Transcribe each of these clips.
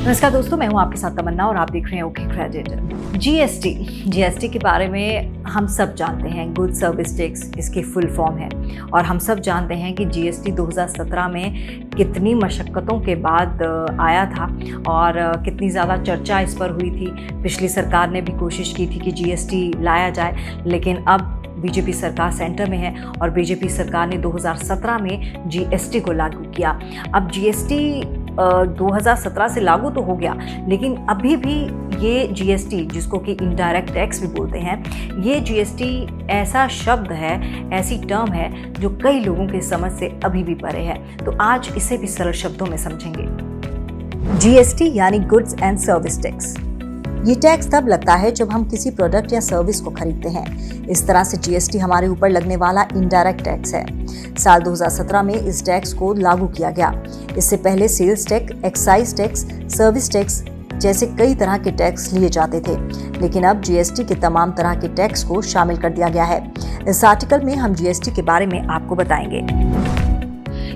नमस्कार दोस्तों, मैं हूं आपके साथ तमन्ना और आप देख रहे हैं ओके क्रेडिट। जीएसटी के बारे में हम सब जानते हैं। गुड सर्विस टैक्स इसकी फुल फॉर्म है और हम सब जानते हैं कि जीएसटी 2017 में कितनी मशक्क़तों के बाद आया था और कितनी ज़्यादा चर्चा इस पर हुई थी। पिछली सरकार ने भी कोशिश की थी कि जीएसटी लाया जाए, लेकिन अब बीजेपी सरकार सेंटर में है और बीजेपी सरकार ने 2017 में जीएसटी को लागू किया। अब जीएसटी 2017 से लागू तो हो गया, लेकिन अभी भी ये जीएसटी, जिसको कि इनडायरेक्ट टैक्स भी बोलते हैं, ये जीएसटी ऐसा शब्द है, ऐसी टर्म है जो कई लोगों के समझ से अभी भी परे है। तो आज इसे भी सरल शब्दों में समझेंगे। जीएसटी यानी गुड्स एंड सर्विस टैक्स। ये टैक्स तब लगता है जब हम किसी प्रोडक्ट या सर्विस को खरीदते हैं। इस तरह से जीएसटी हमारे ऊपर लगने वाला इनडायरेक्ट टैक्स है। साल 2017 में इस टैक्स को लागू किया गया। इससे पहले sales tax, excise tax, service tax जैसे कई तरह के टैक्स लिए जाते थे, लेकिन अब जीएसटी के तमाम तरह के टैक्स को शामिल कर दिया गया है। इस आर्टिकल में हम जीएसटी के बारे में आपको बताएंगे।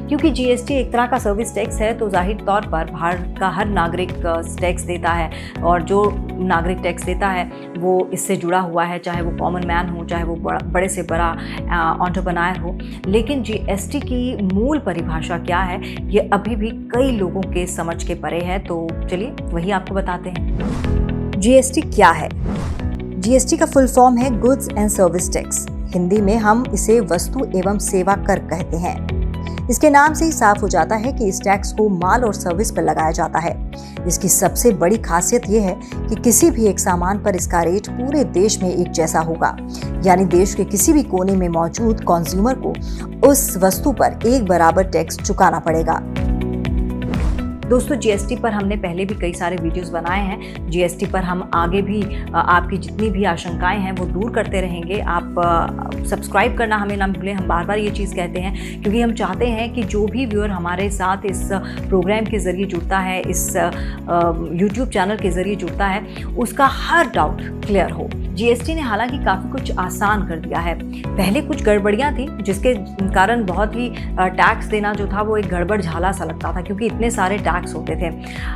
क्योंकि जीएसटी एक तरह का सर्विस टैक्स है, तो जाहिर तौर पर भारत का हर नागरिक टैक्स देता है और जो नागरिक टैक्स देता है वो इससे जुड़ा हुआ है, चाहे वो कॉमन मैन हो, चाहे वो बड़े से बड़ा एंटरप्रेन्योर हो। लेकिन जीएसटी की मूल परिभाषा क्या है, ये अभी भी कई लोगों के समझ के परे है। तो चलिए वही आपको बताते हैं। जीएसटी क्या है? जीएसटी का फुल फॉर्म है goods and service tax. Hindi में हम इसे वस्तु एवं सेवा कर कहते हैं। इसके नाम से ही साफ हो जाता है कि इस टैक्स को माल और सर्विस पर लगाया जाता है। इसकी सबसे बड़ी खासियत यह है कि किसी भी एक सामान पर इसका रेट पूरे देश में एक जैसा होगा, यानी देश के किसी भी कोने में मौजूद कंज्यूमर को उस वस्तु पर एक बराबर टैक्स चुकाना पड़ेगा। दोस्तों, जीएसटी पर हमने पहले भी कई सारे वीडियोस बनाए हैं। जीएसटी पर हम आगे भी आपकी जितनी भी आशंकाएं हैं वो दूर करते रहेंगे। आप सब्सक्राइब करना हमें ना भूलें। हम बार बार ये चीज़ कहते हैं क्योंकि हम चाहते हैं कि जो भी व्यूअर हमारे साथ इस प्रोग्राम के ज़रिए जुड़ता है, इस यूट्यूब चैनल के ज़रिए जुड़ता है, उसका हर डाउट क्लियर हो। जीएसटी ने हालांकि काफ़ी कुछ आसान कर दिया है। पहले कुछ गड़बड़ियाँ थी जिसके कारण बहुत ही टैक्स देना जो था वो एक गड़बड़ झाला सा लगता था, क्योंकि इतने सारे टैक्स होते थे।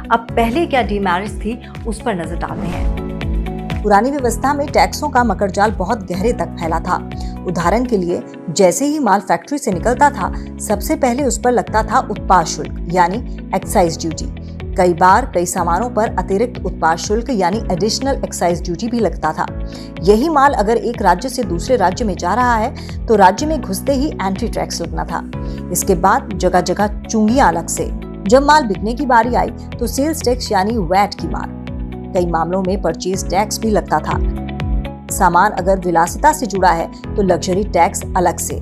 अब पहले क्या डीमेरिट्स थी उस पर नजर डालते हैं। पुरानी व्यवस्था में टैक्सों का मकड़जाल बहुत गहरे तक फैला था। उदाहरण के लिए, जैसे ही माल फैक्ट्री से निकलता था, सबसे पहले उस पर लगता था उत्पाद शुल्क यानी एक्साइज ड्यूटी। कई बार कई सामानों पर अतिरिक्त उत्पाद शुल्क यानी एडिशनल एक्साइज ड्यूटी भी लगता था। यही माल अगर एक राज्य से दूसरे राज्य में जा रहा है तो राज्य में घुसते ही एंट्री टैक्स लगना था। इसके बाद जगह जगह चुंगियां अलग से। जब माल बिकने की बारी आई तो सेल्स टैक्स यानी वैट की मार। कई मामलों में परचेज टैक्स भी लगता था। सामान अगर विलासिता से जुड़ा है तो लग्जरी टैक्स अलग से।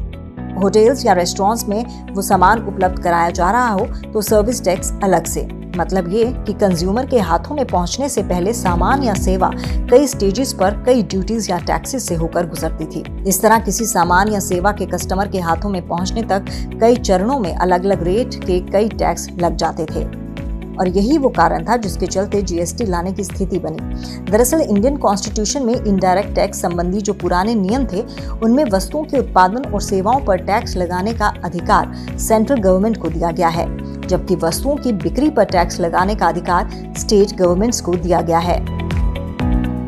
होटल्स या रेस्टोरेंट्स में वो सामान उपलब्ध कराया जा रहा हो तो सर्विस टैक्स अलग से। मतलब ये कि कंज्यूमर के हाथों में पहुंचने से पहले सामान या सेवा कई स्टेजेस पर कई ड्यूटीज या टैक्सेस से होकर गुजरती थी। इस तरह किसी सामान या सेवा के कस्टमर के हाथों में पहुंचने तक कई चरणों में अलग अलग रेट के कई टैक्स लग जाते थे और यही वो कारण था जिसके चलते जीएसटी लाने की स्थिति बनी। दरअसल इंडियन कॉन्स्टिट्यूशन में इनडायरेक्ट टैक्स संबंधी जो पुराने नियम थे, उनमें वस्तुओं के उत्पादन और सेवाओं पर टैक्स लगाने का अधिकार सेंट्रल गवर्नमेंट को दिया गया है, जबकि वस्तुओं की बिक्री पर टैक्स लगाने का अधिकार स्टेट गवर्नमेंट्स को दिया गया है।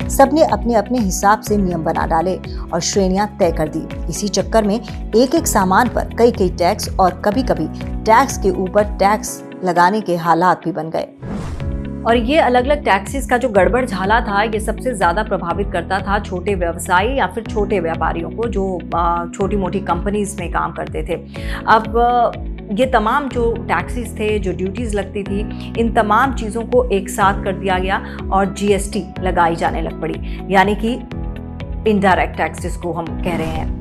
सबने अपने अपने हिसाब से नियम बना डाले और श्रेणियां तय कर दी। इसी चक्कर में एक एक सामान पर कई कई टैक्स और कभी कभी टैक्स के ऊपर टैक्स लगाने के हालात भी बन गए। और ये अलग अलग टैक्सेस का जो गड़बड़ झाला था, ये सबसे ज़्यादा प्रभावित करता था छोटे व्यवसायी या फिर छोटे व्यापारियों को, जो छोटी मोटी कंपनीज में काम करते थे। अब ये तमाम जो टैक्सेस थे, जो ड्यूटीज़ लगती थी, इन तमाम चीज़ों को एक साथ कर दिया गया और जीएसटी लगाई जाने लग पड़ी, यानी कि इनडायरेक्ट टैक्स जिसको हम कह रहे हैं।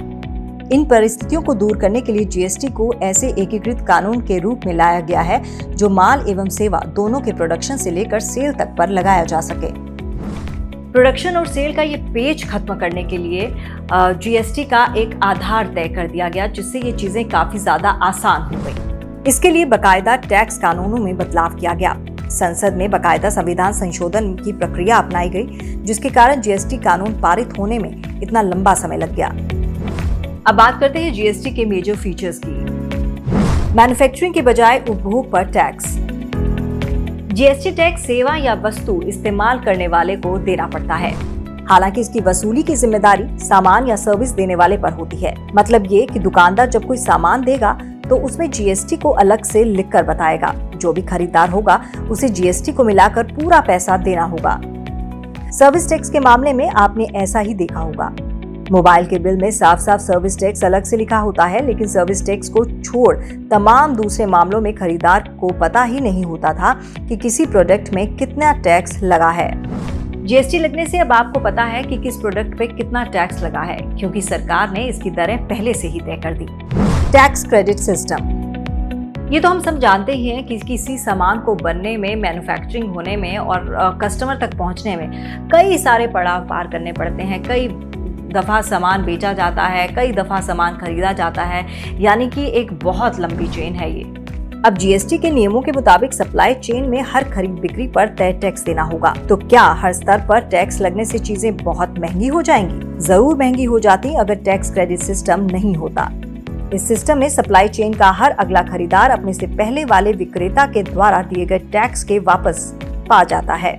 इन परिस्थितियों को दूर करने के लिए जीएसटी को ऐसे एकीकृत कानून के रूप में लाया गया है जो माल एवं सेवा दोनों के प्रोडक्शन से लेकर सेल तक पर लगाया जा सके। प्रोडक्शन और सेल का ये पेच खत्म करने के लिए जीएसटी का एक आधार तय कर दिया गया, जिससे ये चीजें काफी ज्यादा आसान हो गई। इसके लिए बाकायदा टैक्स कानूनों में बदलाव किया गया। संसद में बाकायदा संविधान संशोधन की प्रक्रिया अपनाई गई, जिसके कारण जीएसटी कानून पारित होने में इतना लंबा समय लग गया। अब बात करते हैं जीएसटी के मेजर फीचर्स की। मैन्युफैक्चरिंग के बजाय उपभोग पर टैक्स। जीएसटी टैक्स सेवा या वस्तु इस्तेमाल करने वाले को देना पड़ता है। हालांकि इसकी वसूली की जिम्मेदारी सामान या सर्विस देने वाले पर होती है। मतलब ये कि दुकानदार जब कोई सामान देगा तो उसमें जीएसटी को अलग से लिखकर बताएगा। जो भी खरीदार होगा उसे जीएसटी को मिलाकर पूरा पैसा देना होगा। सर्विस टैक्स के मामले में आपने ऐसा ही देखा होगा। मोबाइल के बिल में साफ साफ सर्विस टैक्स अलग से लिखा होता है, लेकिन सर्विस टैक्स को छोड़ तमाम दूसरे मामलों में खरीदार को पता ही नहीं होता था कि किसी प्रोडक्ट में कितना टैक्स लगा है। जीएसटी लगने से अब आपको पता है कि किस प्रोडक्ट पे कितना टैक्स लगा है, क्योंकि सरकार ने इसकी दरें पहले से ही तय कर दी। टैक्स क्रेडिट सिस्टम, ये तो हम सब जानते ही हैं कि किसी सामान को बनने में, मैन्युफैक्चरिंग होने में और कस्टमर तक पहुंचने में कई सारे पड़ाव पार करने पड़ते हैं। कई दफ़ा सामान बेचा जाता है, कई दफ़ा सामान खरीदा जाता है, यानी कि एक बहुत लंबी चेन है ये। अब जीएसटी के नियमों के मुताबिक सप्लाई चेन में हर खरीद बिक्री पर तय टैक्स देना होगा। तो क्या हर स्तर पर टैक्स लगने से चीजें बहुत महंगी हो जाएंगी? जरूर महंगी हो जाती अगर टैक्स क्रेडिट सिस्टम नहीं होता। इस सिस्टम में सप्लाई चेन का हर अगला खरीदार अपने से पहले वाले विक्रेता के द्वारा दिए गए टैक्स के वापस पा जाता है।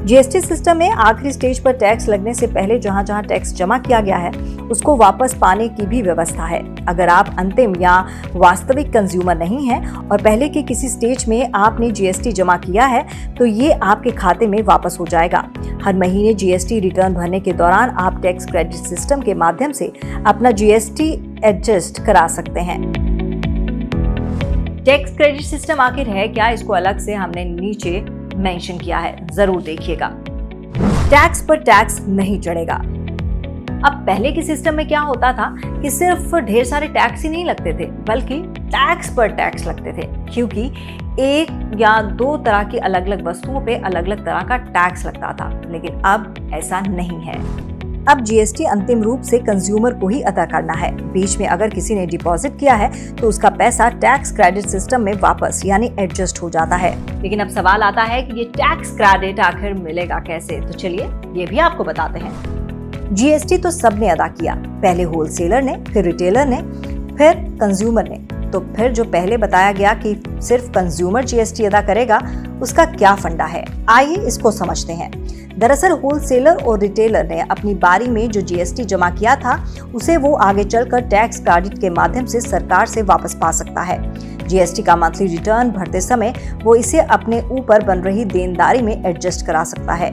जीएसटी सिस्टम में आखिरी स्टेज पर टैक्स लगने से पहले जहां जहां टैक्स जमा किया गया है उसको वापस पाने की भी व्यवस्था है। अगर आप अंतिम या वास्तविक कंज्यूमर नहीं हैं और पहले के किसी स्टेज में आपने जीएसटी जमा किया है तो ये आपके खाते में वापस हो जाएगा। हर महीने जीएसटी रिटर्न भरने के दौरान आप टैक्स क्रेडिट सिस्टम के माध्यम से अपना जीएसटी एडजस्ट करा सकते हैं। टैक्स क्रेडिट सिस्टम आखिर है क्या, इसको अलग से हमने नीचे मेंशन किया है, जरूर देखिएगा। टैक्स पर टैक्स नहीं चढ़ेगा। अब पहले के सिस्टम में क्या होता था कि सिर्फ ढेर सारे टैक्स ही नहीं लगते थे, बल्कि टैक्स पर टैक्स लगते थे, क्योंकि एक या दो तरह की अलग अलग वस्तुओं पे अलग अलग तरह का टैक्स लगता था। लेकिन अब ऐसा नहीं है। अब जीएसटी अंतिम रूप से कंज्यूमर को ही अदा करना है। बीच में अगर किसी ने डिपॉजिट किया है तो उसका पैसा टैक्स क्रेडिट सिस्टम में वापस यानी एडजस्ट हो जाता है। लेकिन अब सवाल आता है कि ये टैक्स क्रेडिट आखिर मिलेगा कैसे? तो चलिए ये भी आपको बताते हैं। जीएसटी तो सबने अदा किया, पहले होलसेलर ने, फिर रिटेलर ने, फिर कंज्यूमर ने। तो फिर जो पहले बताया गया कि सिर्फ कंज्यूमर जीएसटी अदा करेगा, उसका क्या फंडा है? आइए इसको समझते हैं। दरअसल होलसेलर और रिटेलर ने अपनी बारी में जो जीएसटी जमा किया था उसे वो आगे चलकर टैक्स क्रेडिट के माध्यम से सरकार से वापस पा सकता है। जीएसटी का मंथली रिटर्न भरते समय वो इसे अपने ऊपर बन रही देनदारी में एडजस्ट करा सकता है।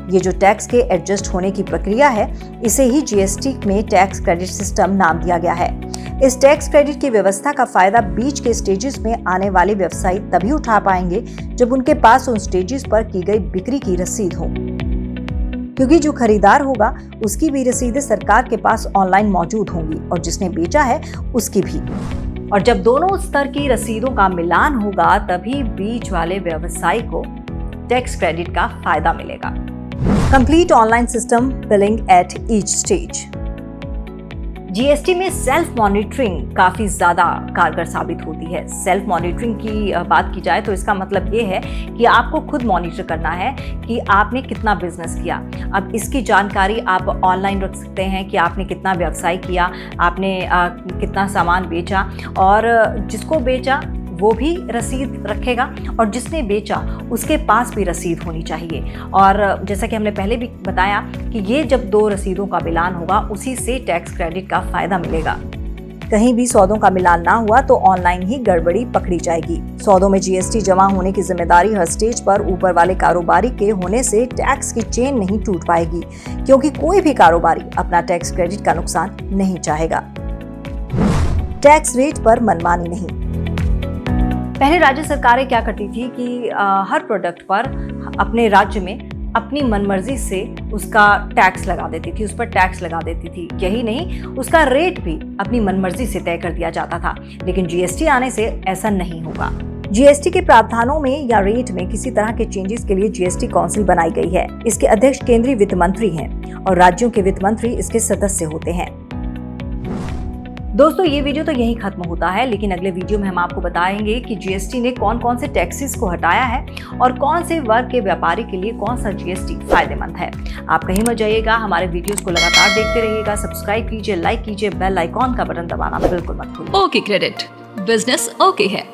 ये जो टैक्स के एडजस्ट होने की प्रक्रिया है, इसे ही जीएसटी में टैक्स क्रेडिट सिस्टम नाम दिया गया है। इस टैक्स क्रेडिट की व्यवस्था का फायदा बीच के स्टेजेस में आने वाले व्यवसायी तभी उठा पाएंगे जब उनके पास उन स्टेजेस पर की गई बिक्री की रसीद हो, क्योंकि जो खरीदार होगा उसकी भी रसीदें सरकार के पास ऑनलाइन मौजूद होंगी और जिसने बेचा है उसकी भी। और जब दोनों स्तर की रसीदों का मिलान होगा तभी बीच वाले व्यवसायी को टैक्स क्रेडिट का फायदा मिलेगा। Complete online system billing at each stage. GST में सेल्फ मॉनिटरिंग काफी ज्यादा कारगर साबित होती है। सेल्फ मॉनिटरिंग की बात की जाए तो इसका मतलब ये है कि आपको खुद मॉनिटर करना है कि आपने कितना बिजनेस किया। अब इसकी जानकारी आप ऑनलाइन रख सकते हैं कि आपने कितना व्यवसाय किया, आपने कितना सामान बेचा, और जिसको बेचा वो भी रसीद रखेगा और जिसने बेचा उसके पास भी रसीद होनी चाहिए। और जैसा कि हमने पहले भी बताया कि ये जब दो रसीदों का मिलान होगा उसी से टैक्स क्रेडिट का फायदा मिलेगा। कहीं भी सौदों का मिलान ना हुआ तो ऑनलाइन ही गड़बड़ी पकड़ी जाएगी। सौदों में जीएसटी जमा होने की जिम्मेदारी हर स्टेज पर ऊपर वाले कारोबारी के होने से टैक्स की चेन नहीं टूट पाएगी, क्योंकि कोई भी कारोबारी अपना टैक्स क्रेडिट का नुकसान नहीं चाहेगा। टैक्स रेट पर मनमानी नहीं। पहले राज्य सरकारें क्या करती थी कि हर प्रोडक्ट पर अपने राज्य में अपनी मनमर्जी से उसका टैक्स लगा देती थी, उस पर टैक्स लगा देती थी। यही नहीं, उसका रेट भी अपनी मनमर्जी से तय कर दिया जाता था। लेकिन जीएसटी आने से ऐसा नहीं होगा। जीएसटी के प्रावधानों में या रेट में किसी तरह के चेंजेस के लिए जीएसटी काउंसिल बनाई गई है। इसके अध्यक्ष केंद्रीय वित्त मंत्री हैं और राज्यों के वित्त मंत्री इसके सदस्य होते हैं। दोस्तों ये वीडियो तो यहीं खत्म होता है, लेकिन अगले वीडियो में हम आपको बताएंगे कि जीएसटी ने कौन कौन से टैक्सेस को हटाया है और कौन से वर्ग के व्यापारी के लिए कौन सा जीएसटी फायदेमंद है। आप कहीं मत जाइएगा, हमारे वीडियोस को लगातार देखते रहिएगा। सब्सक्राइब कीजिए, लाइक कीजिए, बेल आइकॉन का बटन दबाना बिल्कुल मत भूलिए। ओके क्रेडिट, बिजनेस ओके है।